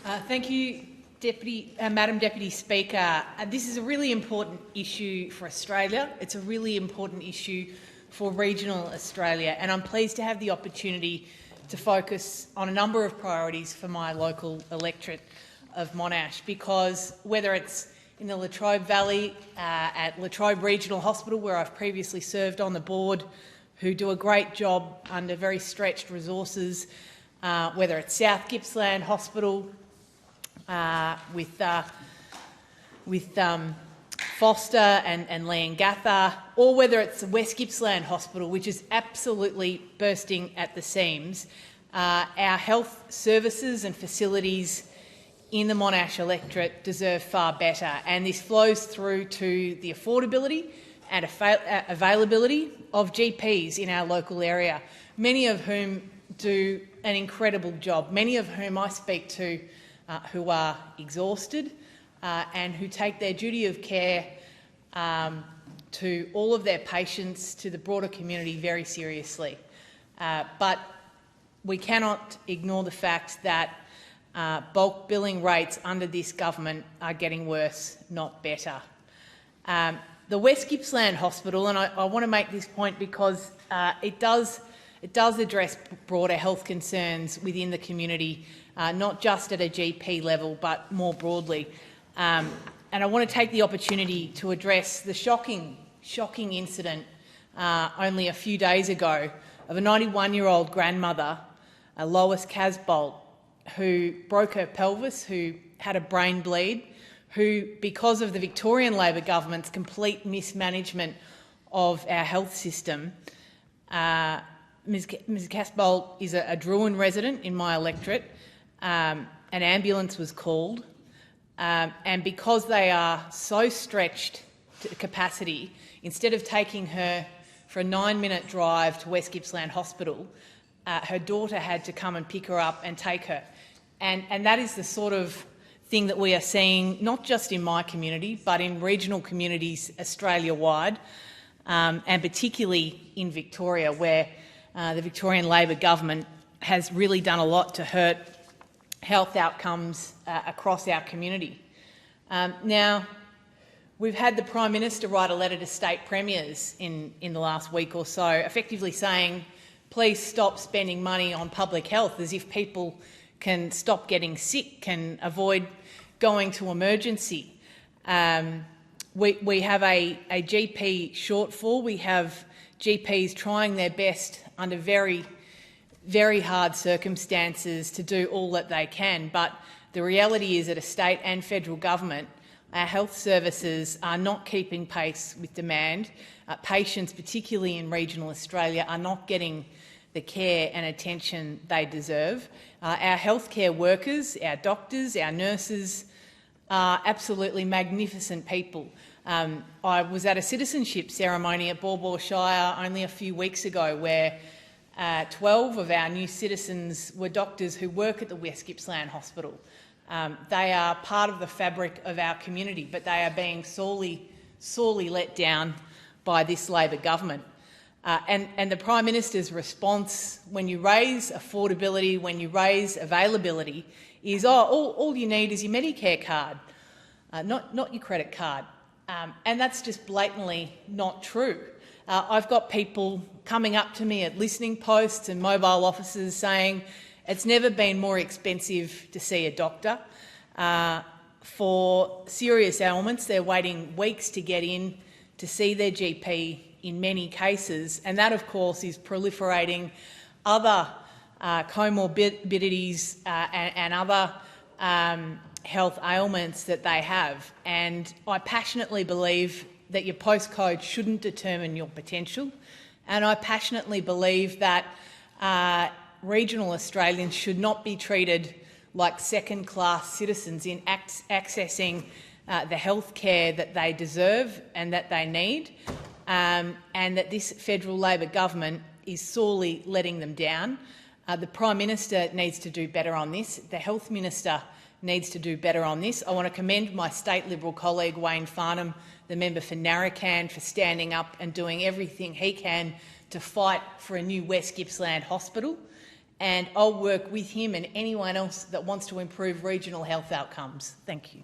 Thank you, Madam Deputy Speaker. This is a really important issue for Australia. It's a really important issue for regional Australia, and I'm pleased to have the opportunity to focus on a number of priorities for my local electorate of Monash, because whether it's in the Latrobe Valley at Latrobe Regional Hospital, where I've previously served on the board, who do a great job under very stretched resources, whether it's South Gippsland Hospital with Foster and Leongatha, or whether it's the West Gippsland Hospital, which is absolutely bursting at the seams, our health services and facilities in the Monash electorate deserve far better, and this flows through to the affordability and availability of GPs in our local area, many of whom do an incredible job, many of whom I speak to who are exhausted and who take their duty of care to all of their patients, to the broader community, very seriously. But we cannot ignore the fact that bulk billing rates under this government are getting worse, not better. The West Gippsland Hospital, and I want to make this point because it does address broader health concerns within the community, not just at a GP level, but more broadly. And I want to take the opportunity to address the shocking incident only a few days ago of a 91-year-old grandmother, Lois Casbolt, who broke her pelvis, who had a brain bleed, who, because of the Victorian Labor government's complete mismanagement of our health system, Ms Casbolt is a Drouin resident in my electorate. An ambulance was called, and because they are so stretched to capacity, instead of taking her for a 9-minute drive to West Gippsland Hospital, her daughter had to come and pick her up and take her. And that is the sort of thing that we are seeing, not just in my community, but in regional communities Australia-wide, and particularly in Victoria, where the Victorian Labor government has really done a lot to hurt health outcomes across our community. Now, we've had the Prime Minister write a letter to state premiers in the last week or so, effectively saying, please stop spending money on public health, as if people can stop getting sick, can avoid going to emergency. We have a GP shortfall. We have GPs trying their best under very, very hard circumstances to do all that they can. But the reality is that a state and federal government, our health services are not keeping pace with demand. Patients, particularly in regional Australia, are not getting the care and attention they deserve. Our healthcare workers, our doctors, our nurses are absolutely magnificent people. I was at a citizenship ceremony at Baw Baw Shire only a few weeks ago where 12 of our new citizens were doctors who work at the West Gippsland Hospital. They are part of the fabric of our community, but they are being sorely let down by this Labor government. And the Prime Minister's response, when you raise affordability, when you raise availability, is, all you need is your Medicare card, not your credit card. And that's just blatantly not true. I've got people coming up to me at listening posts and mobile offices saying it's never been more expensive to see a doctor. For serious ailments, they're waiting weeks to get in to see their GP in many cases, and that, of course, is proliferating other comorbidities and other health ailments that they have. And I passionately believe that your postcode shouldn't determine your potential, and I passionately believe that regional Australians should not be treated like second-class citizens in accessing the health care that they deserve and that they need, and that this federal Labor government is sorely letting them down. The Prime Minister needs to do better on this. The Health Minister needs to do better on this. I want to commend my state Liberal colleague Wayne Farnham, the member for Narracan, for standing up and doing everything he can to fight for a new West Gippsland Hospital. and I'll work with him and anyone else that wants to improve regional health outcomes. Thank you.